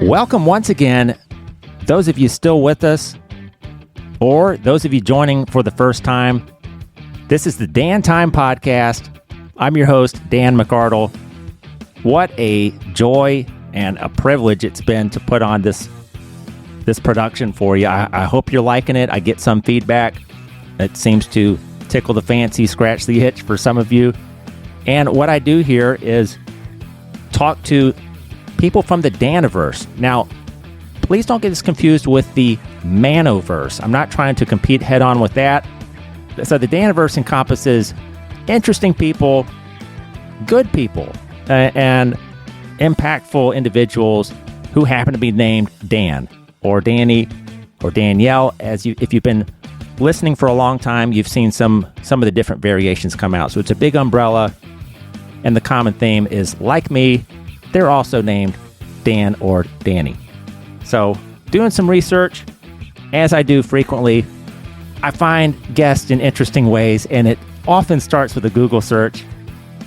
Welcome once again, those of you still with us, or those of you joining for the first time. This is the Dan Time Podcast. I'm your host, Dan McArdle. What a joy and a privilege it's been to put on this production for you. I hope you're liking it. I get some feedback. It seems to tickle the fancy, scratch the itch for some of you. And what I do here is talk to people from the Daniverse. Now, please don't get this confused with the Manoverse. I'm not trying to compete head-on with that. So the Daniverse encompasses interesting people, good people, and impactful individuals who happen to be named Dan or Danny or Danielle. If you've been listening for a long time, you've seen some of the different variations come out. So it's a big umbrella, and the common theme is, like me, they're also named Dan or Danny. So doing some research, as I do frequently, I find guests in interesting ways, and it often starts with a Google search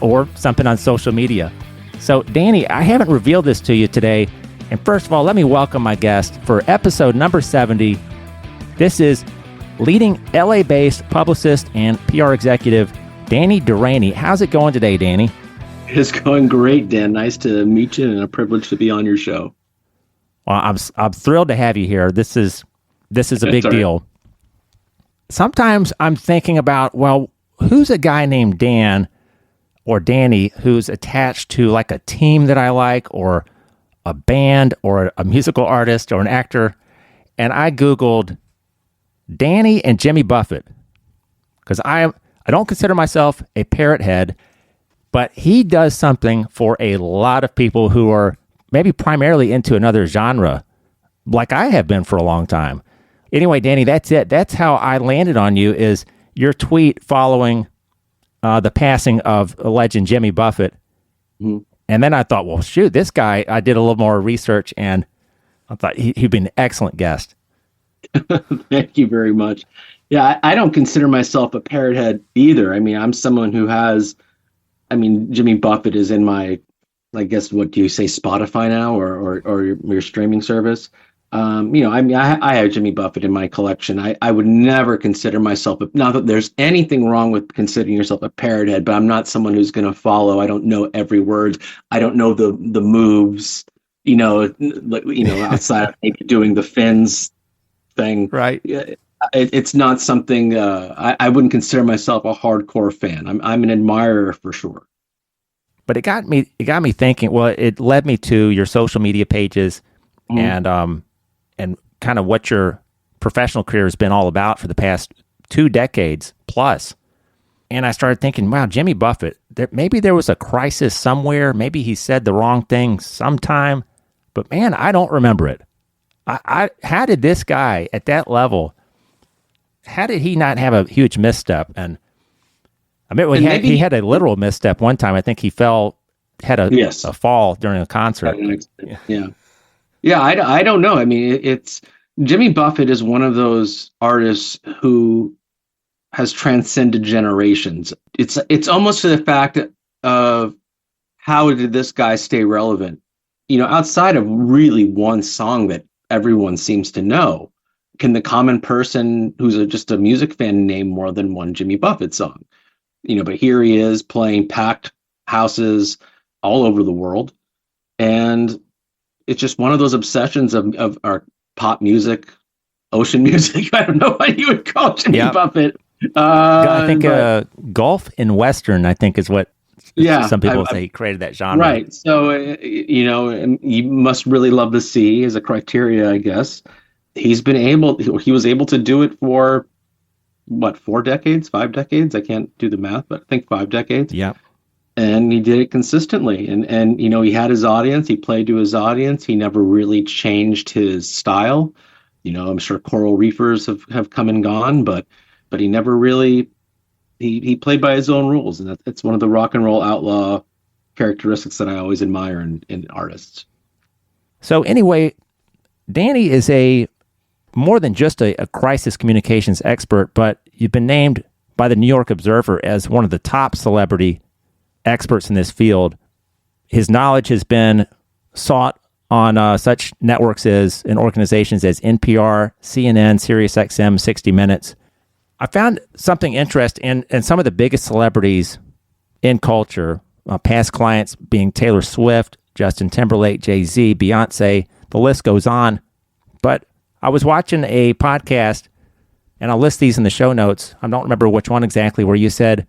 or something on social media. So Danny, I haven't revealed this to you today. And first of all, let me welcome my guest for episode number 70. This is leading LA-based publicist and PR executive, Danny Deraney. How's it going today, Danny? It's going great, Dan. Nice to meet you and a privilege to be on your show. Well, I'm thrilled to have you here. This is a big deal. Sometimes I'm thinking about, well, who's a guy named Dan or Danny who's attached to like a team that I like, or a band, or a musical artist, or an actor? And I Googled Danny and Jimmy Buffett, because I don't consider myself a parrot head, but he does something for a lot of people who are maybe primarily into another genre, like I have been for a long time. Anyway, Danny, that's it. That's how I landed on you, is your tweet following the passing of legend Jimmy Buffett. Mm-hmm. And then I thought, well, shoot, this guy, I did a little more research, and I thought he'd be an excellent guest. Thank you very much. Yeah, I don't consider myself a parrot head either. I mean, I'm someone who has, Jimmy Buffett is in my, I guess, what do you say, Spotify now, or your streaming service? I have Jimmy Buffett in my collection. I would never consider myself, not that there's anything wrong with considering yourself a parrot head, but I'm not someone who's going to follow. I don't know every word. I don't know the moves, outside of maybe doing the fins thing. Right. It's not something, I wouldn't consider myself a hardcore fan. I'm an admirer for sure. But it got me thinking. Well, it led me to your social media pages, and kind of what your professional career has been all about for the past 2 decades plus. And I started thinking, wow, Jimmy Buffett, maybe there was a crisis somewhere. Maybe he said the wrong thing sometime, but man, I don't remember it. How did this guy at that level, how did he not have a huge misstep? And he had a literal misstep one time. I think he had a fall during a concert. Yeah, I don't know. I mean, it's Jimmy Buffett is one of those artists who has transcended generations. It's almost to the fact of how did this guy stay relevant? Outside of really one song that everyone seems to know, can the common person who's just a music fan name more than one Jimmy Buffett song? But here he is playing packed houses all over the world, and it's just one of those obsessions of our pop music, ocean music. I don't know what you would call Jimmy Buffett. I think golf and Western, I think, is what some people say he created that genre. Right. So, you must really love the sea as a criteria, I guess. He was able to do it for, 4 decades, 5 decades? I can't do the math, but I think 5 decades. Yeah. And he did it consistently. And he had his audience. He played to his audience. He never really changed his style. I'm sure Coral Reefers have come and gone, but he never really, he played by his own rules. And that's one of the rock and roll outlaw characteristics that I always admire in artists. So anyway, Danny is more than just a crisis communications expert, but you've been named by the New York Observer as one of the top celebrity experts in this field. His knowledge has been sought on such networks as and organizations as NPR, CNN, SiriusXM, 60 Minutes. I found something interesting in some of the biggest celebrities in culture, past clients being Taylor Swift, Justin Timberlake, Jay-Z, Beyonce, the list goes on. But I was watching a podcast, and I'll list these in the show notes. I don't remember which one exactly, where you said,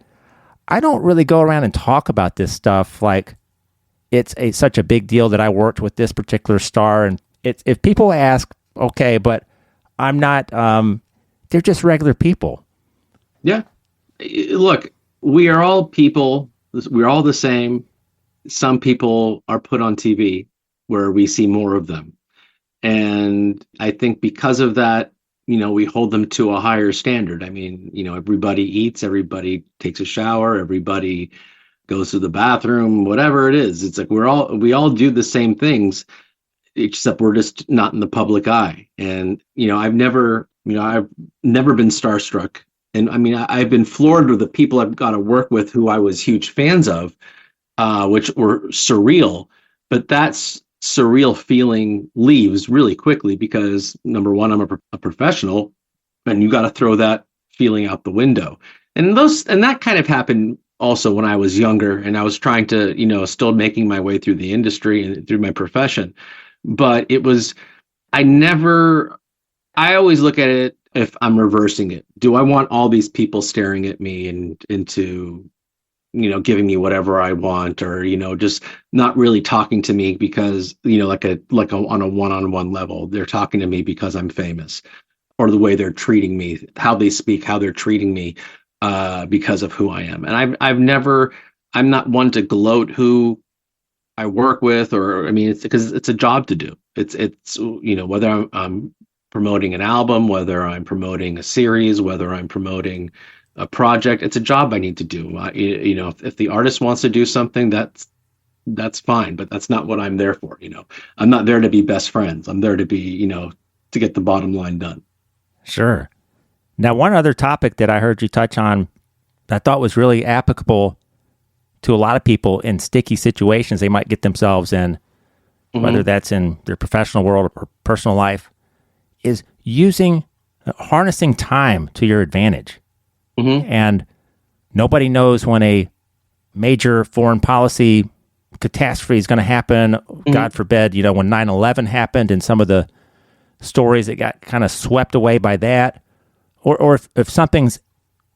I don't really go around and talk about this stuff like it's such a big deal that I worked with this particular star. And if people ask, okay, but I'm not, they're just regular people. Yeah. Look, we are all people. We're all the same. Some people are put on TV where we see more of them. And I think because of that, we hold them to a higher standard. I mean, everybody eats, everybody takes a shower, everybody goes to the bathroom, whatever it is. It's like we all do the same things, except we're just not in the public eye. And I've never been starstruck. And I mean, I've been floored with the people I've got to work with who I was huge fans of, which were surreal. But that's surreal feeling leaves really quickly because, number one, I'm a professional, and you got to throw that feeling out the window. And that kind of happened also when I was younger, and I was trying to, still making my way through the industry and through my profession. But I always look at it, if I'm reversing it, do I want all these people staring at me and into, giving me whatever I want, or, just not really talking to me because, like on a one-on-one level, they're talking to me because I'm famous, or the way they're treating me, how they speak, how they're treating me, because of who I am. And I'm not one to gloat who I work with, or, I mean, it's because it's a job to do. It's whether I'm promoting an album, whether I'm promoting a series, whether I'm promoting a project, it's a job I need to do. If the artist wants to do something, that's fine, but that's not what I'm there for. I'm not there to be best friends. I'm there to be, to get the bottom line done. Sure. Now, one other topic that I heard you touch on that I thought was really applicable to a lot of people in sticky situations they might get themselves in, whether that's in their professional world or personal life, is harnessing time to your advantage. And nobody knows when a major foreign policy catastrophe is going to happen. God forbid, when 9/11 happened and some of the stories that got kind of swept away by that, or if something's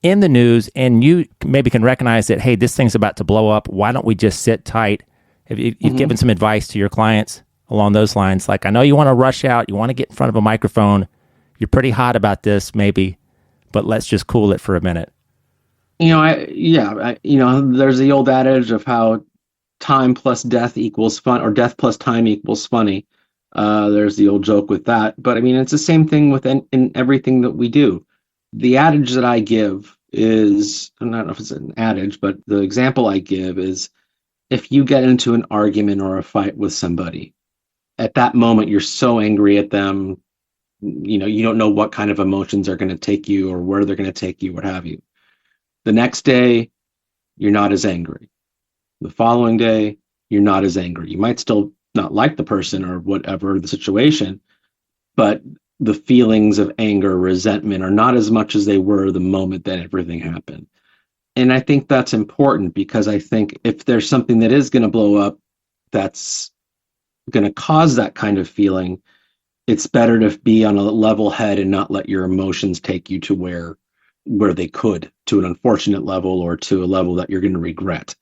in the news and you maybe can recognize that, hey, this thing's about to blow up. Why don't we just sit tight? You've given some advice to your clients along those lines. Like, I know you want to rush out. You want to get in front of a microphone. You're pretty hot about this, maybe, but let's just cool it for a minute. There's the old adage of how time plus death equals fun, or death plus time equals funny. There's the old joke with that. But I mean, it's the same thing in everything that we do. The adage that I give is, I don't know if it's an adage, but the example I give is, if you get into an argument or a fight with somebody, at that moment, you're so angry at them, you don't know what kind of emotions are going to take you or where they're going to take you, what have you. The next day, you're not as angry. The following day, you're not as angry. You might still not like the person or whatever the situation, but the feelings of anger, resentment are not as much as they were the moment that everything happened. And I think that's important, because I think if there's something that is going to blow up that's going to cause that kind of feeling, it's better to be on a level head and not let your emotions take you to where they could, to an unfortunate level, or to a level that you're going to regret.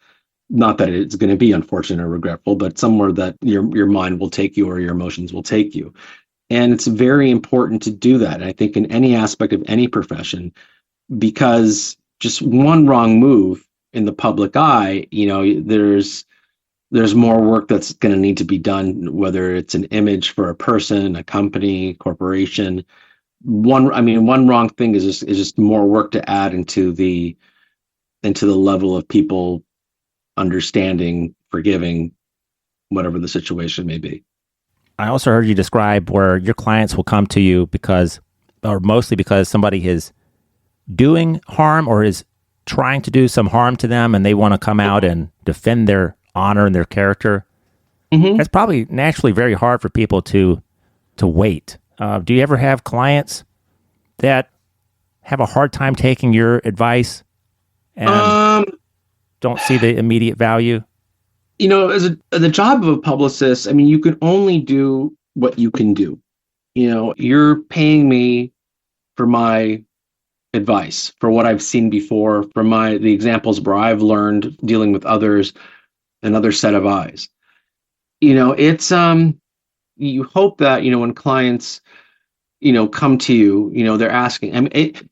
Not that it's going to be unfortunate or regretful, but somewhere that your mind will take you, or your emotions will take you. And it's very important to do that, I think, in any aspect of any profession, because just one wrong move in the public eye, there's more work that's going to need to be done, whether it's an image for a person, a company, corporation. One wrong thing is just more work to add into the level of people understanding, forgiving, whatever the situation may be. I also heard you describe where your clients will come to you mostly because somebody is doing harm or is trying to do some harm to them, and they want to come out and defend their honor and their character. That's probably naturally very hard for people to wait. Do you ever have clients that have a hard time taking your advice and don't see the immediate value? As the job of a publicist, I mean, you can only do what you can do. You're paying me for my advice, for what I've seen before, for the examples where I've learned dealing with others, another set of eyes. It's you hope that when clients come to you, they're asking. I mean,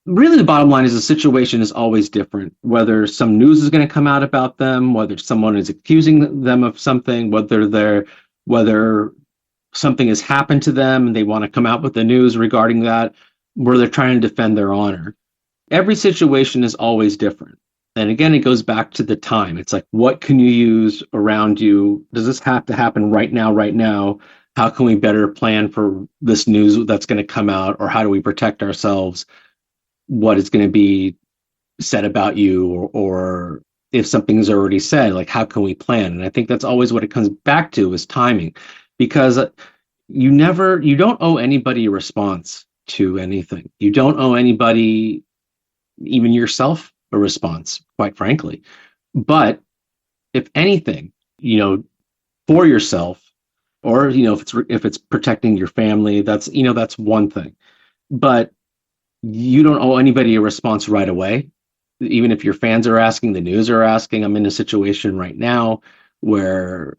really the bottom line is the situation is always different, whether some news is going to come out about them, whether someone is accusing them of something, whether something has happened to them and they want to come out with the news regarding that, where they're trying to defend their honor. Every situation is always different. And again, it goes back to the time. It's like, what can you use around you? Does this have to happen right now? How can we better plan for this news that's going to come out? Or how do we protect ourselves? What is going to be said about you? Or if something is already said, like, how can we plan? And I think that's always what it comes back to, is timing. Because you don't owe anybody a response to anything. You don't owe anybody, even yourself, a response, quite frankly. But if anything, for yourself, or if it's protecting your family, that's one thing. But you don't owe anybody a response right away. Even if your fans are asking, the news are asking. I'm in a situation right now where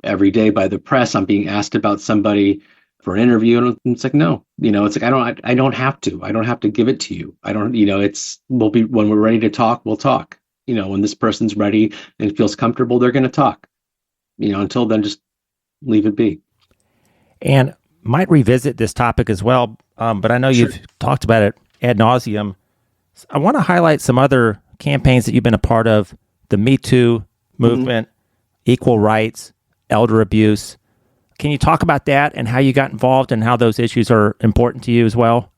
every day by the press I'm being asked about somebody for an interview, and it's like, no, it's like, I don't have to give it to you. I don't, when we're ready to talk, we'll talk. When this person's ready and feels comfortable, they're going to talk. Until then, just leave it be. And might revisit this topic as well, but I know you've talked about it ad nauseum. I want to highlight some other campaigns that you've been a part of: the Me Too movement, equal rights, elder abuse. Can you talk about that and how you got involved and how those issues are important to you as well?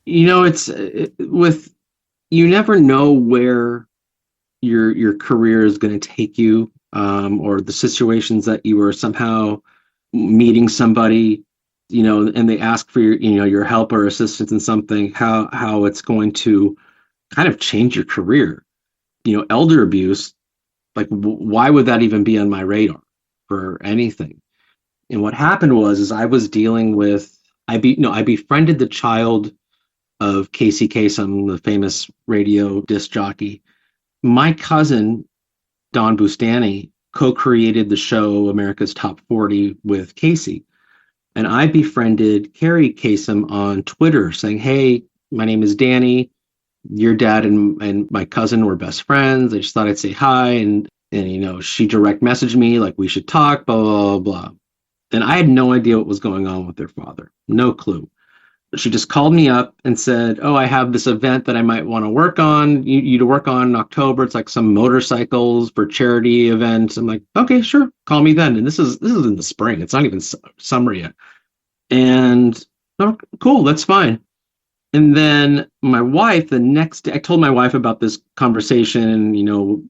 You never know where your career is going to take you, or the situations that you are somehow meeting somebody, and they ask for your help or assistance in something, how it's going to kind of change your career. Elder abuse, like, why would that even be on my radar for anything? And what happened was I was dealing with, I befriended the child of Casey Kasem, the famous radio disc jockey. My cousin, Don Bustani, co-created the show America's Top 40 with Casey. And I befriended Kerri Kasem on Twitter saying, hey, my name is Danny. Your dad and my cousin were best friends. I just thought I'd say hi. And she direct messaged me, like, we should talk, blah, blah, blah, blah. And I had no idea what was going on with their father. No clue. She just called me up and said, oh, I have this event that I might want to work on, you to work on in October. It's like some motorcycles for charity events. I'm like, okay, sure. Call me then. And this is in the spring. It's not even summer yet. And oh, cool, that's fine. And then my wife, the next day, I told my wife about this conversation,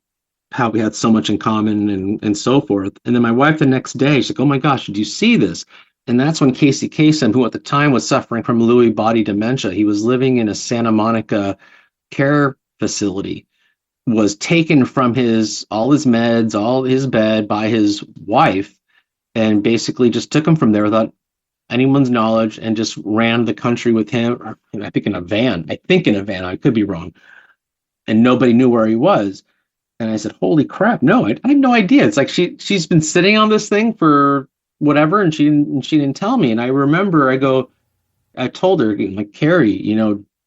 how we had so much in common and so forth. And then my wife the next day, she's like, oh my gosh, did you see this? And that's when Casey Kasem, who at the time was suffering from Lewy body dementia, he was living in a Santa Monica care facility, was taken from all his meds, all his bed by his wife, and basically just took him from there without anyone's knowledge and just ran the country with him. I think in a van. I could be wrong. And nobody knew where he was. And I said, holy crap, no, I had no idea. It's like she's been sitting on this thing for whatever, and she didn't tell me. And I remember I told her, like, Kerri,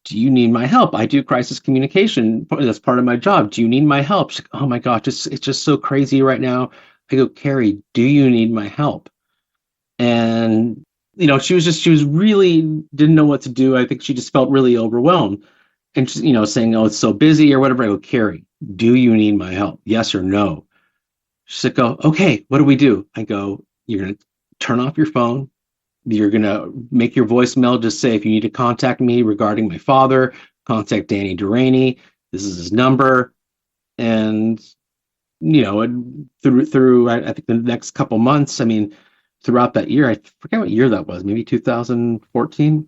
do you need my help? I do crisis communication. That's part of my job. Do you need my help? She's like, oh my gosh, it's just so crazy right now. I go, Kerri, do you need my help? And, she was really didn't know what to do. I think she just felt really overwhelmed. And she's, saying, oh, it's so busy or whatever. I go, Kerri, do you need my help? Yes or no? She's like, oh, okay, what do we do? I go, you're going to turn off your phone. You're going to make your voicemail just say, if you need to contact me regarding my father, contact Danny Deraney. This is his number. And and through I think the next couple months, I mean, throughout that year, I forget what year that was, maybe 2014.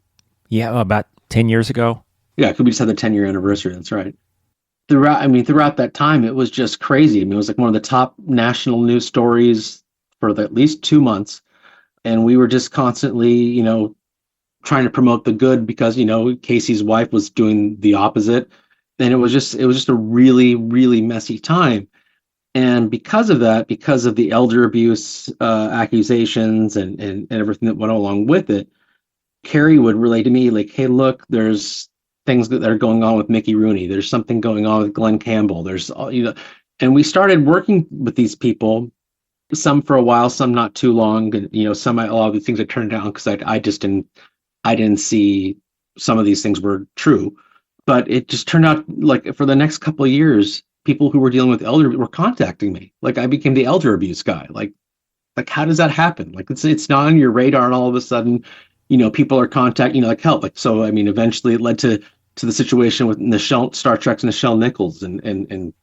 Yeah, about 10 years ago. Yeah, we just had the 10-year anniversary. That's right. Throughout that time, it was just crazy. I mean, it was like one of the top national news stories for at least 2 months. And we were just constantly, trying to promote the good because, Casey's wife was doing the opposite. And it was just a really, really messy time. And because of that, because of the elder abuse accusations and everything that went along with it, Kerri would relate to me like, hey, look, there's things that are going on with Mickey Rooney. There's something going on with Glenn Campbell. There's, and we started working with these people, some for a while, some not too long. And, a lot of these things I turned down because I didn't see some of these things were true. But it just turned out like for the next couple of years, people who were dealing with elder were contacting me. Like I became the elder abuse guy. Like how does that happen? Like it's not on your radar, and all of a sudden, people are contacting, like help. Like so, I mean, eventually it led to the situation with Star Trek's Nichelle Nichols and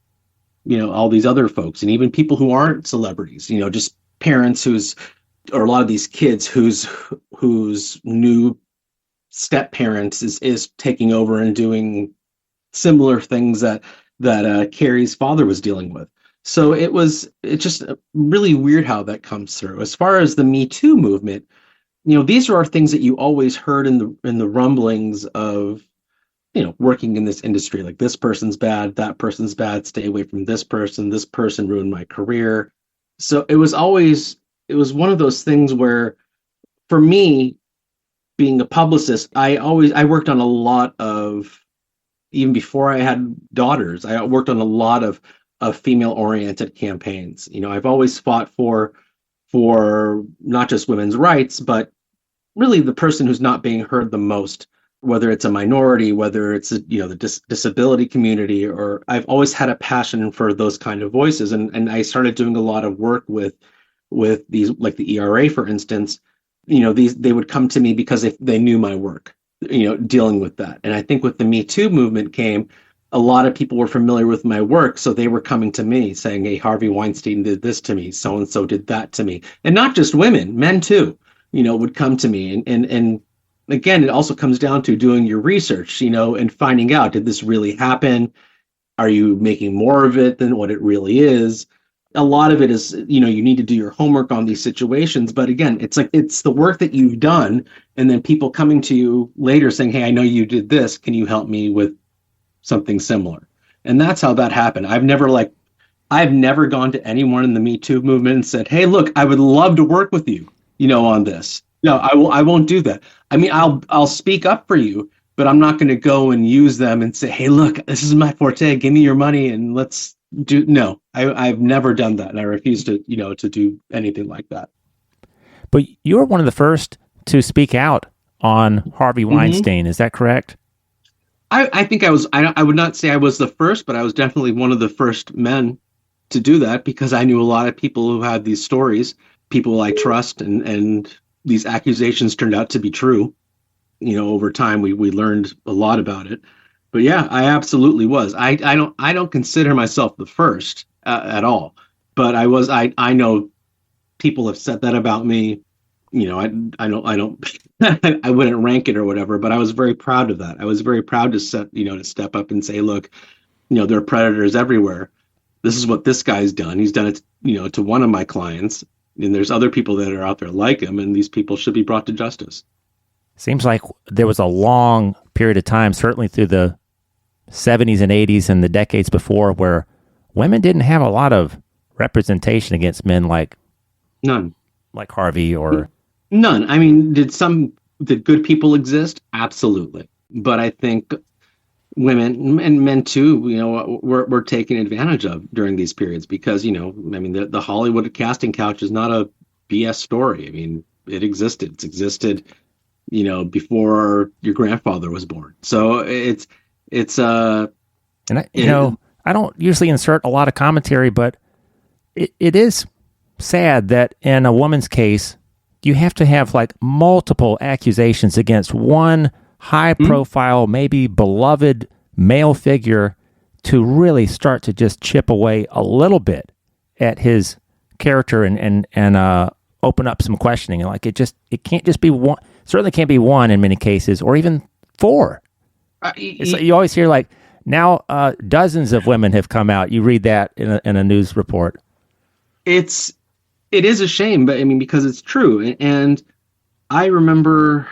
all these other folks, and even people who aren't celebrities. Just parents or a lot of these kids whose new step parents is taking over and doing similar things that Kerri's father was dealing with. So it's just really weird how that comes through. As far as the Me Too movement, these are things that you always heard in the rumblings of, working in this industry. Like this person's bad, that person's bad, stay away from this person ruined my career. So it was one of those things where, for me, being a publicist, I worked on a lot of, even before I had daughters, I worked on a lot of female-oriented campaigns. I've always fought for not just women's rights, but really the person who's not being heard the most, whether it's a minority, whether it's the disability community, or I've always had a passion for those kind of voices. And I started doing a lot of work with these, like the ERA, for instance. They would come to me because they knew my work, dealing with that. And I think with the Me Too movement came, a lot of people were familiar with my work, so they were coming to me saying, hey, Harvey Weinstein did this to me, so-and-so did that to me. And not just women, men too, would come to me. And again, it also comes down to doing your research, and finding out, did this really happen? Are you making more of it than what it really is? A lot of it is, you need to do your homework on these situations. But again, it's the work that you've done, and then people coming to you later saying, hey, I know you did this. Can you help me with something similar? And that's how that happened. I've never gone to anyone in the Me Too movement and said, hey, look, I would love to work with you, on this. No, I won't do that. I mean, I'll speak up for you, but I'm not going to go and use them and say, hey, look, this is my forte. Give me your money and let's do. No, I've never done that. And I refuse to, to do anything like that. But you were one of the first to speak out on Harvey Weinstein. Is that correct? I think I was. I would not say I was the first, but I was definitely one of the first men to do that, because I knew a lot of people who had these stories, people I trust, and these accusations turned out to be true. Over time, we learned a lot about it. But yeah, I absolutely was. I don't consider myself the first at all, but I was. I know people have said that about me. I don't I wouldn't rank it or whatever, but I was very proud of that. I was very proud to step up and say, look, there are predators everywhere. This is what this guy's done. He's done it, to one of my clients, and there's other people that are out there like him, and these people should be brought to justice. Seems like there was a long period of time, certainly through the 70s and 80s and the decades before, where women didn't have a lot of representation against men like Harvey or... None. I mean, did good people exist? Absolutely. But I think women and men too, were taken advantage of during these periods because, the Hollywood casting couch is not a BS story. I mean, it existed. It's existed, before your grandfather was born. So it's and I don't usually insert a lot of commentary, but it is sad that in a woman's case, you have to have like multiple accusations against one high profile, maybe beloved male figure to really start to just chip away a little bit at his character and open up some questioning. Like it can't just be one. Certainly can't be one in many cases, or even four. It's like you always hear like now dozens of women have come out. You read that in a news report. It is a shame, but I mean, because it's true. And I remember,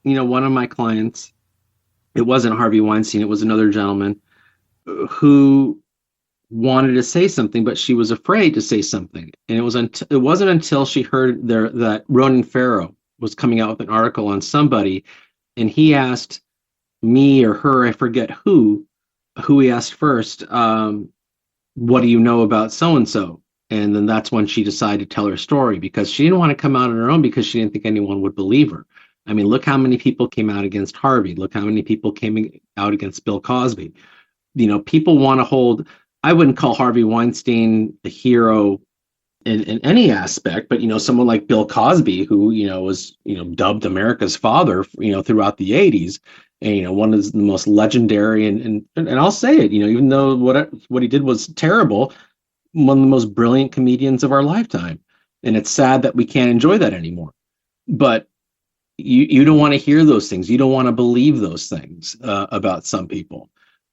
one of my clients, it wasn't Harvey Weinstein, it was another gentleman who wanted to say something, but she was afraid to say something. And it wasn't until she heard that Ronan Farrow was coming out with an article on somebody, and he asked me or her, I forget who he asked first, what do you know about so-and-so? And then that's when she decided to tell her story, because she didn't want to come out on her own, because she didn't think anyone would believe her. I mean, look how many people came out against Harvey. Look how many people came out against Bill Cosby. People want to hold, I wouldn't call Harvey Weinstein a hero in any aspect, but, someone like Bill Cosby, who, was, dubbed America's father, throughout the 80s, and, one of the most legendary, and I'll say it, even though what he did was terrible, one of the most brilliant comedians of our lifetime. And it's sad that we can't enjoy that anymore. But you don't want to hear those things. You don't want to believe those things about some people.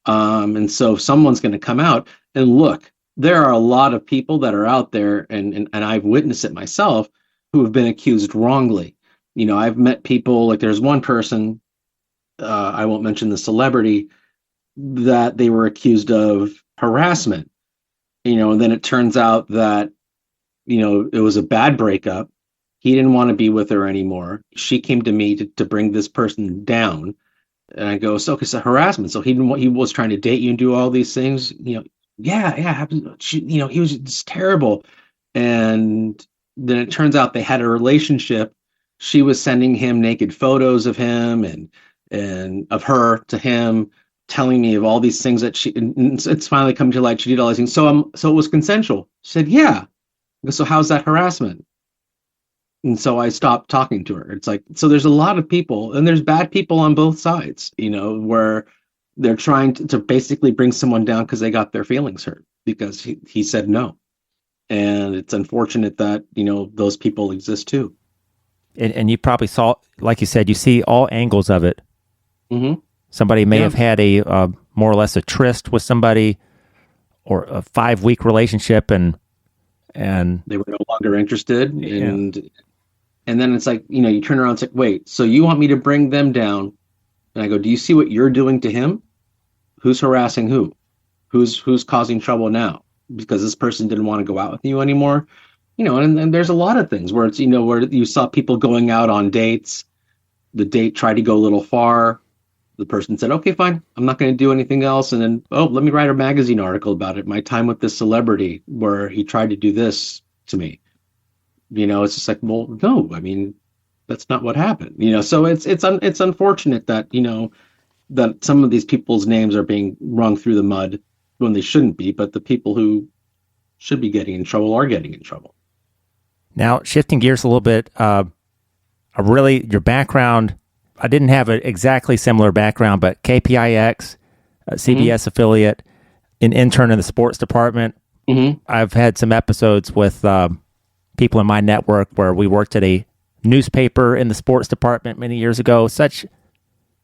And so someone's going to come out and look, there are a lot of people that are out there, and I've witnessed it myself, who have been accused wrongly. I've met people, like there's one person, I won't mention the celebrity, that they were accused of harassment. And then it turns out that, it was a bad breakup. He didn't want to be with her anymore. She came to me to bring this person down. And I go, so it's a harassment. So he was trying to date you and do all these things. Yeah. He was just terrible. And then it turns out they had a relationship. She was sending him naked photos of him and of her to him, telling me of all these things that it's finally come to light. She did all these things. So it was consensual. She said, yeah. I go, so how's that harassment? And so I stopped talking to her. It's like, so there's a lot of people, and there's bad people on both sides, where they're trying to basically bring someone down because they got their feelings hurt because he said no. And it's unfortunate that, those people exist too. And you probably saw, like you said, you see all angles of it. Mm-hmm. Somebody may have had a more or less a tryst with somebody, or a 5-week relationship, and they were no longer interested. And then it's like, you turn around and say, wait, so you want me to bring them down? And I go, do you see what you're doing to him? Who's harassing who? Who's causing trouble now? Because this person didn't want to go out with you anymore. And there's a lot of things where it's, where you saw people going out on dates. The date tried to go a little far. The person said, okay, fine, I'm not going to do anything else. And then, let me write a magazine article about it. My time with this celebrity where he tried to do this to me. It's just like, well, no, I mean, that's not what happened. So it's unfortunate that, that some of these people's names are being wrung through the mud when they shouldn't be, but the people who should be getting in trouble are getting in trouble. Now, shifting gears a little bit, your background, I didn't have an exactly similar background, but KPIX, a CBS affiliate, an intern in the sports department. Mm-hmm. I've had some episodes with people in my network where we worked at a newspaper in the sports department many years ago. Such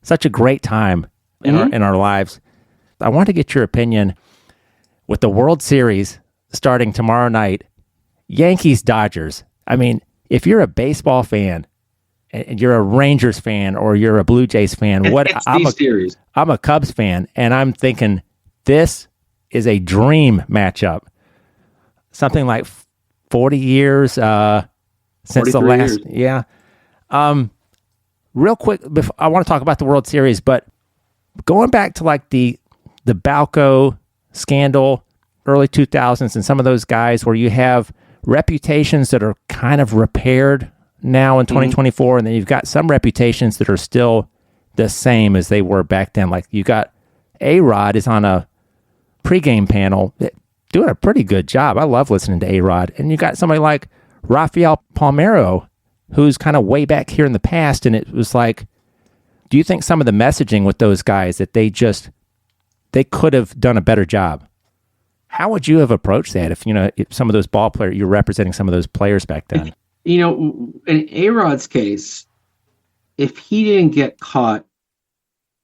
a great time in our lives. I want to get your opinion with the World Series starting tomorrow night. Yankees Dodgers. I mean, if you're a baseball fan and you're a Rangers fan or you're a Blue Jays fan, I'm a Cubs fan, and I'm thinking this is a dream matchup. Something like 40 years since the last years. Yeah. Real quick, I want to talk about the World Series, but going back to like the Balco scandal, early 2000s, and some of those guys where you have reputations that are kind of repaired now in 2024, and then you've got some reputations that are still the same as they were back then. Like you got A-Rod is on a pregame panel doing a pretty good job. I love listening to A-Rod. And you got somebody like Rafael Palmeiro, who's kind of way back here in the past, and it was like, do you think some of the messaging with those guys that they could have done a better job? How would you have approached that if some of those ball players, you're representing some of those players back then? In A-Rod's case, if he didn't get caught,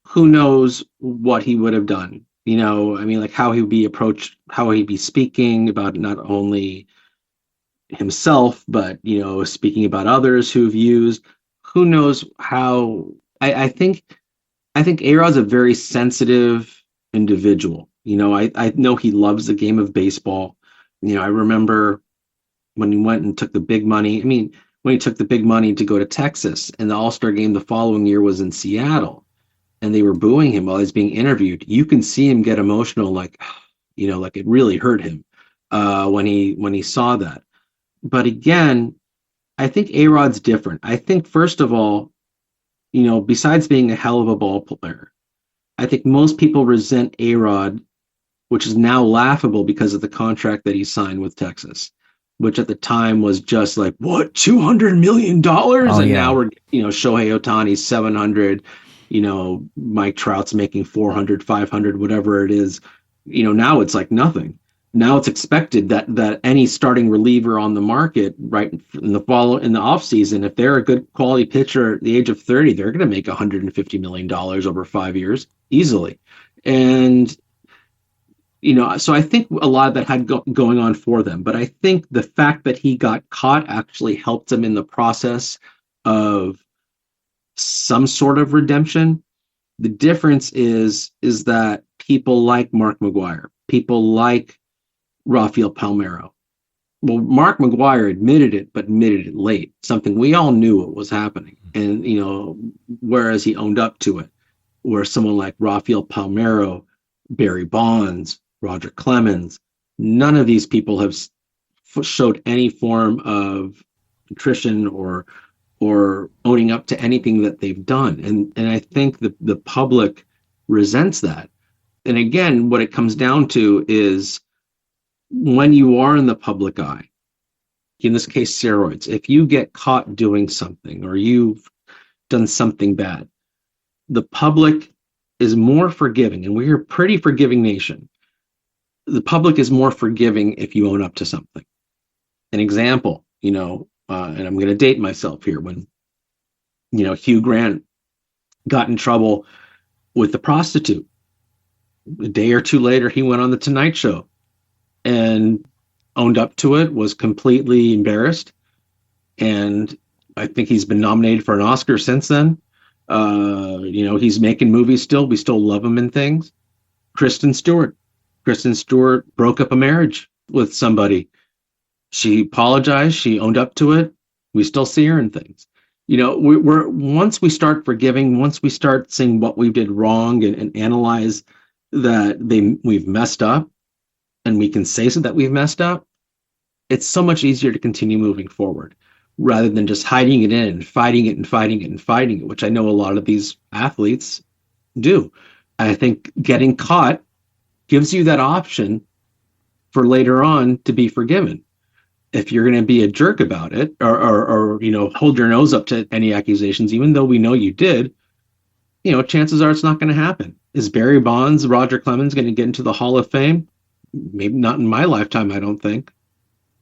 who knows what he would have done? Like how he would be approached, how he'd be speaking about not only himself, but, speaking about others who've used. Who knows how? I think A-Rod's a very sensitive individual. I know he loves the game of baseball. I remember when he went and took the big money. When he took the big money to go to Texas, and the All-Star game the following year was in Seattle, and they were booing him while he's being interviewed. You can see him get emotional, like it really hurt him when he saw that. But again, I think A-Rod's different. I think, first of all, besides being a hell of a ball player, I think most people resent A-Rod, which is now laughable because of the contract that he signed with Texas, which at the time was just like, what, $200 million? Now we're, Shohei Ohtani's 700, Mike Trout's making 400, 500, whatever it is. Now it's like nothing. Now it's expected that any starting reliever on the market, right in the offseason, if they're a good quality pitcher at the age of 30, they're going to make $150 million over 5 years easily. And, so I think a lot of that had going on for them. But I think the fact that he got caught actually helped him in the process of some sort of redemption. The difference is that people like Mark McGwire, people like Rafael Palmeiro. Well, Mark McGwire admitted it, but admitted it late, something we all knew what was happening. And, whereas he owned up to it, where someone like Rafael Palmeiro, Barry Bonds, Roger Clemens, none of these people have showed any form of contrition or owning up to anything that they've done. And I think the public resents that. And again, what it comes down to is when you are in the public eye, in this case, steroids, if you get caught doing something or you've done something bad, the public is more forgiving, and we're a pretty forgiving nation. The public is more forgiving if you own up to something. An example, and I'm going to date myself here, when, Hugh Grant got in trouble with the prostitute. A day or two later, he went on the Tonight Show and owned up to it, was completely embarrassed. And I think he's been nominated for an Oscar since then. He's making movies still. We still love him in things. Kristen Stewart broke up a marriage with somebody. She apologized. She owned up to it. We still see her in things. We're once we start forgiving, once we start seeing what we did wrong and analyze that we've messed up, and we can say so that we've messed up, it's so much easier to continue moving forward rather than just hiding it in and fighting it and fighting it and fighting it, which I know a lot of these athletes do. I think getting caught gives you that option for later on to be forgiven. If you're going to be a jerk about it or hold your nose up to any accusations, even though we know you did, chances are it's not going to happen. Is Barry Bonds, Roger Clemens going to get into the Hall of Fame? Maybe not in my lifetime, I don't think.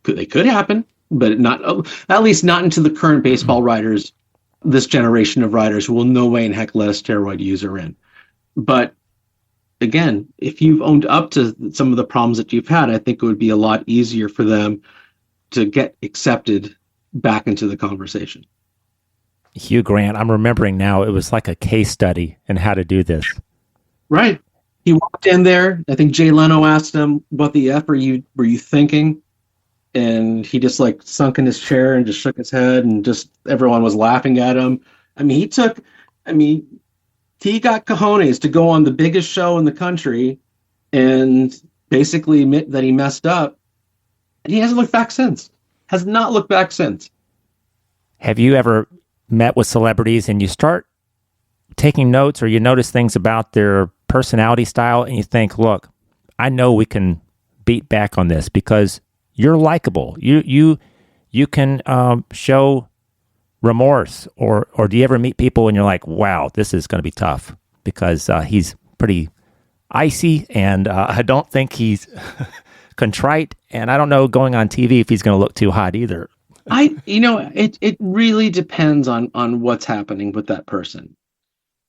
They could happen, but not, at least not into the current baseball writers, this generation of writers who will no way in heck let a steroid user in. But again, if you've owned up to some of the problems that you've had, I think it would be a lot easier for them to get accepted back into the conversation. Hugh Grant, I'm remembering now, it was like a case study in how to do this. Right. He walked in there. I think Jay Leno asked him, what the F were you thinking? And he just sunk in his chair and just shook his head, and just everyone was laughing at him. He got cojones to go on the biggest show in the country and basically admit that he messed up. And he hasn't looked back since. Has not looked back since. Have you ever met with celebrities and you start taking notes, or you notice things about their personality style and you think, look, I know we can beat back on this because you're likable. You can show remorse, or do you ever meet people and you're like, wow, this is going to be tough because he's pretty icy, and I don't think he's contrite, and I don't know going on TV if he's going to look too hot either. It really depends on what's happening with that person.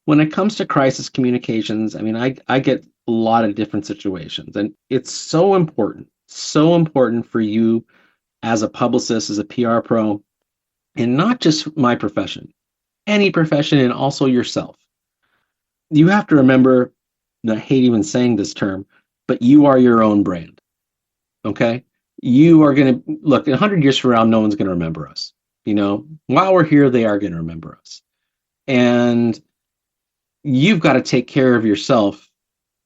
When it comes to crisis communications, I mean, I get a lot of different situations, and it's so important for you as a publicist, as a PR pro, and not just my profession, any profession, and also yourself. You have to remember, and I hate even saying this term, but you are your own brand. Okay? You are going to look 100 years from now, no one's going to remember us. While we're here, they are going to remember us. And you've got to take care of yourself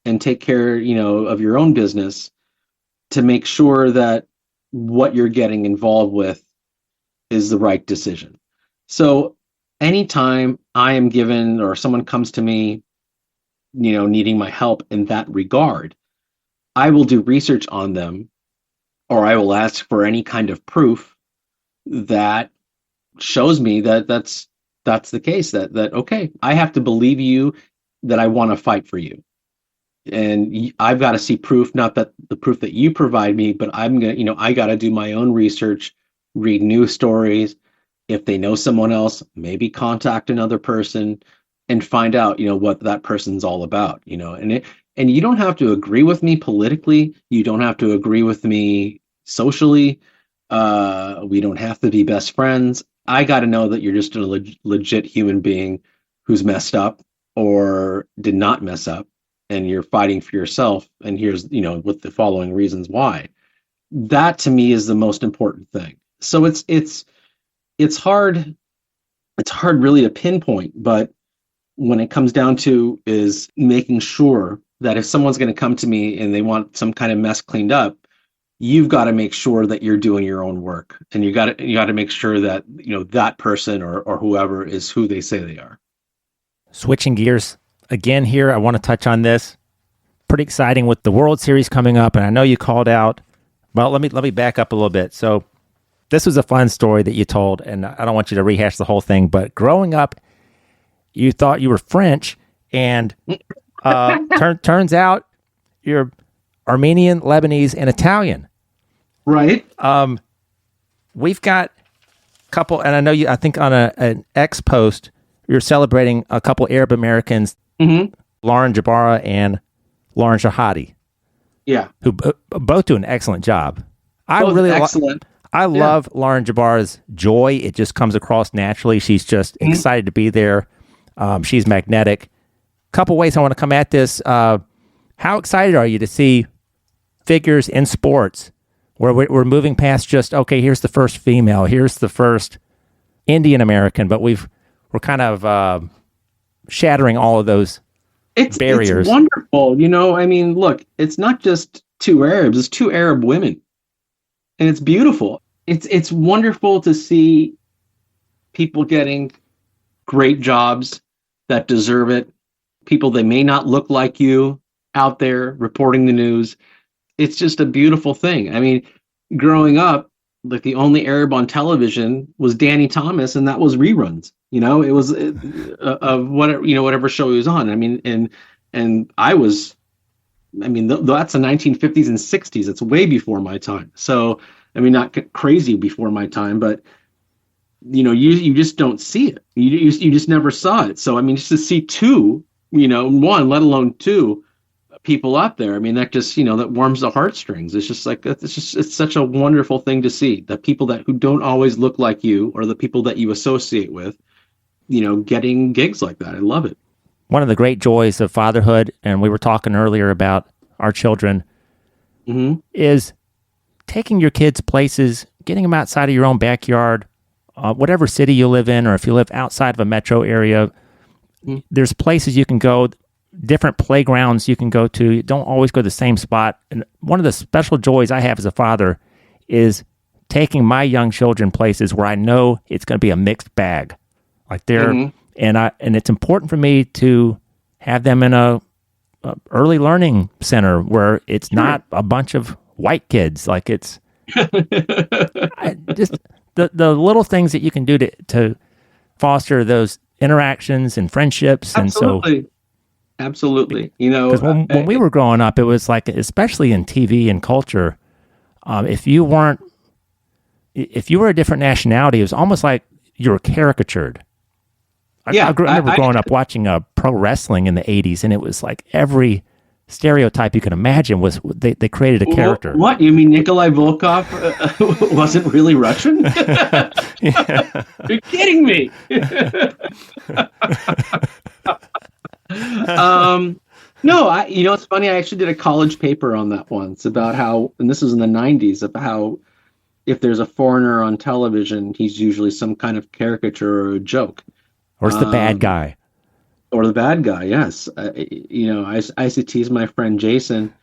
and take care, of your own business to make sure that what you're getting involved with is the right decision. So anytime I am given or someone comes to me, needing my help in that regard, I will do research on them, or I will ask for any kind of proof that shows me that that's the case, that okay, I have to believe you, that I want to fight for you. And I've got to see proof, not that the proof that you provide me, but I'm going to, I got to do my own research, read news stories. If they know someone else, maybe contact another person and find out, what that person's all about, and you don't have to agree with me politically. You don't have to agree with me socially. We don't have to be best friends. I got to know that you're just a legit human being who's messed up or did not mess up, and you're fighting for yourself. And here's, with the following reasons why. That to me is the most important thing. So it's hard really to pinpoint, but when it comes down to is making sure that if someone's going to come to me and they want some kind of mess cleaned up, you've got to make sure that you're doing your own work, and you got to make sure that that person or whoever is who they say they are. Switching gears again here, I want to touch on this. Pretty exciting with the World Series coming up, and I know you called out. Well, let me back up a little bit. So this was a fun story that you told, and I don't want you to rehash the whole thing, but growing up, you thought you were French, and turns out you're Armenian, Lebanese, and Italian. Right. We've got a couple, and I know I think on an X post, you're celebrating a couple Arab Americans, Lauren Jabara and Lauren Shahadi. Yeah. Who both do an excellent job. Excellent. I love Lauren Jabara's joy. It just comes across naturally. She's just excited to be there. She's magnetic. Couple ways I want to come at this. How excited are you to see figures in sports where we're moving past just, okay, here's the first female, here's the first Indian American, but we're kind of shattering all of those barriers. It's wonderful. I mean, look, it's not just two Arabs, it's two Arab women. And it's beautiful. It's wonderful to see people getting great jobs that deserve it. People that may not look like you out there reporting the news. It's just a beautiful thing. I mean, growing up, like the only Arab on television was Danny Thomas, and that was reruns. It was of whatever show he was on. I mean, and I was. I mean, that's the 1950s and 60s. It's way before my time. So, I mean, not crazy before my time, but you just don't see it. You just never saw it. So, I mean, just to see two, one, let alone two people out there. I mean, that just, that warms the heartstrings. It's just like, it's such a wonderful thing to see, that people who don't always look like you, or the people that you associate with, getting gigs like that. I love it. One of the great joys of fatherhood, and we were talking earlier about our children, is taking your kids places, getting them outside of your own backyard, whatever city you live in, or if you live outside of a metro area, there's places you can go, different playgrounds you can go to. You don't always go to the same spot. And one of the special joys I have as a father is taking my young children places where I know it's going to be a mixed bag. Like they're... And it's important for me to have them in a early learning center where it's not a bunch of white kids. Like it's just the little things that you can do to foster those interactions and friendships. Absolutely. Because when we were growing up, it was like, especially in TV and culture, if you were a different nationality, it was almost like you were caricatured. I remember growing up watching pro wrestling in the 80s, and it was like every stereotype you can imagine was they created a character. What? You mean Nikolai Volkov wasn't really Russian? You're kidding me. No, it's funny. I actually did a college paper on that once about how, and this was in the 90s, about how if there's a foreigner on television, he's usually some kind of caricature or a joke. Or it's the bad guy. Or the bad guy, yes. I used to tease my friend Jason,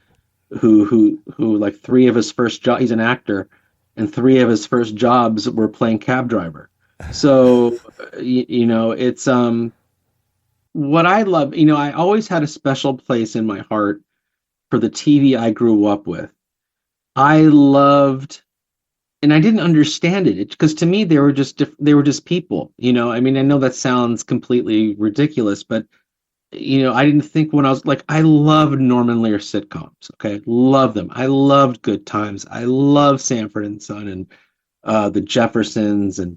who like three of his first jobs, he's an actor, and three of his first jobs were playing cab driver. So, it's what I love. I always had a special place in my heart for the TV I grew up with. I loved, and I didn't understand it because to me they were just people. I know that sounds completely ridiculous, but I didn't think when I was like, I loved Norman Lear sitcoms. Okay, love them. I loved Good Times. I loved Sanford and Son and the Jeffersons, and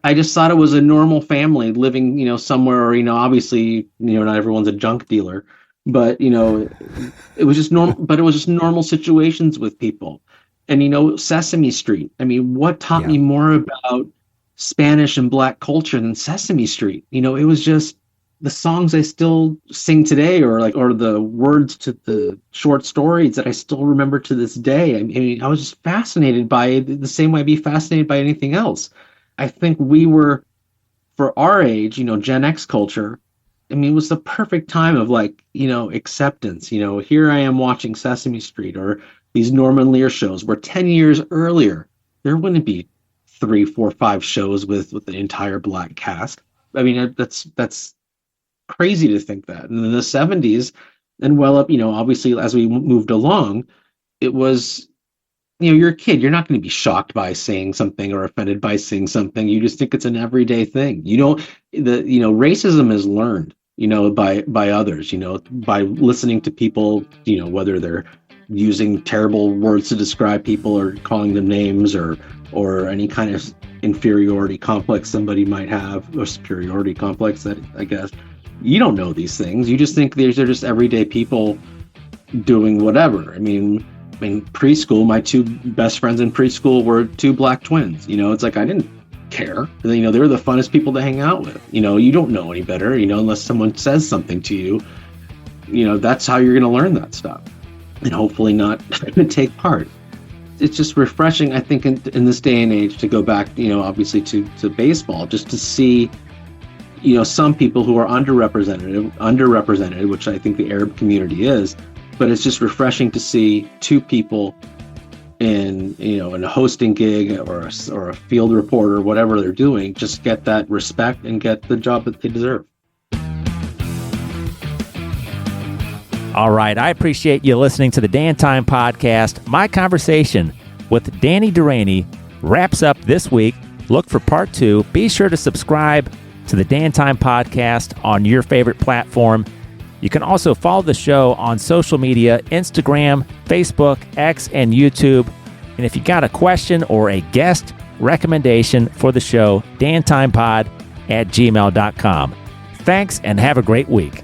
I just thought it was a normal family living, somewhere, or obviously, not everyone's a junk dealer, but it was just normal. But it was just normal situations with people. And Sesame Street. I mean, what taught me more about Spanish and Black culture than Sesame Street? It was just the songs I still sing today, or the words to the short stories that I still remember to this day. I mean, I was just fascinated by it the same way I'd be fascinated by anything else. I think we were, for our age, Gen X culture, I mean, it was the perfect time of acceptance. Here I am watching Sesame Street or these Norman Lear shows, where 10 years earlier, there wouldn't be 3, 4, 5 shows with the entire Black cast. I mean, that's crazy to think that. And in the 70s, and obviously as we moved along, it was, you're a kid. You're not going to be shocked by saying something or offended by saying something. You just think it's an everyday thing. Racism is learned, by others, by listening to people, whether they're using terrible words to describe people or calling them names or any kind of inferiority complex somebody might have, or superiority complex, that I guess. You don't know these things. You just think they're just everyday people doing whatever. I mean, preschool, my 2 best friends in preschool were 2 Black twins. It's like I didn't care. They were the funnest people to hang out with. You don't know any better, unless someone says something to you. That's how you're going to learn that stuff. And hopefully not take part. It's just refreshing, I think, in this day and age to go back, obviously to baseball, just to see, some people who are underrepresented, which I think the Arab community is, but it's just refreshing to see 2 people in a hosting gig or a field reporter, whatever they're doing, just get that respect and get the job that they deserve. All right. I appreciate you listening to the Dan Time Podcast. My conversation with Danny Deraney wraps up this week. Look for part 2. Be sure to subscribe to the Dan Time Podcast on your favorite platform. You can also follow the show on social media, Instagram, Facebook, X, and YouTube. And if you got a question or a guest recommendation for the show, dantimepod@gmail.com. Thanks and have a great week.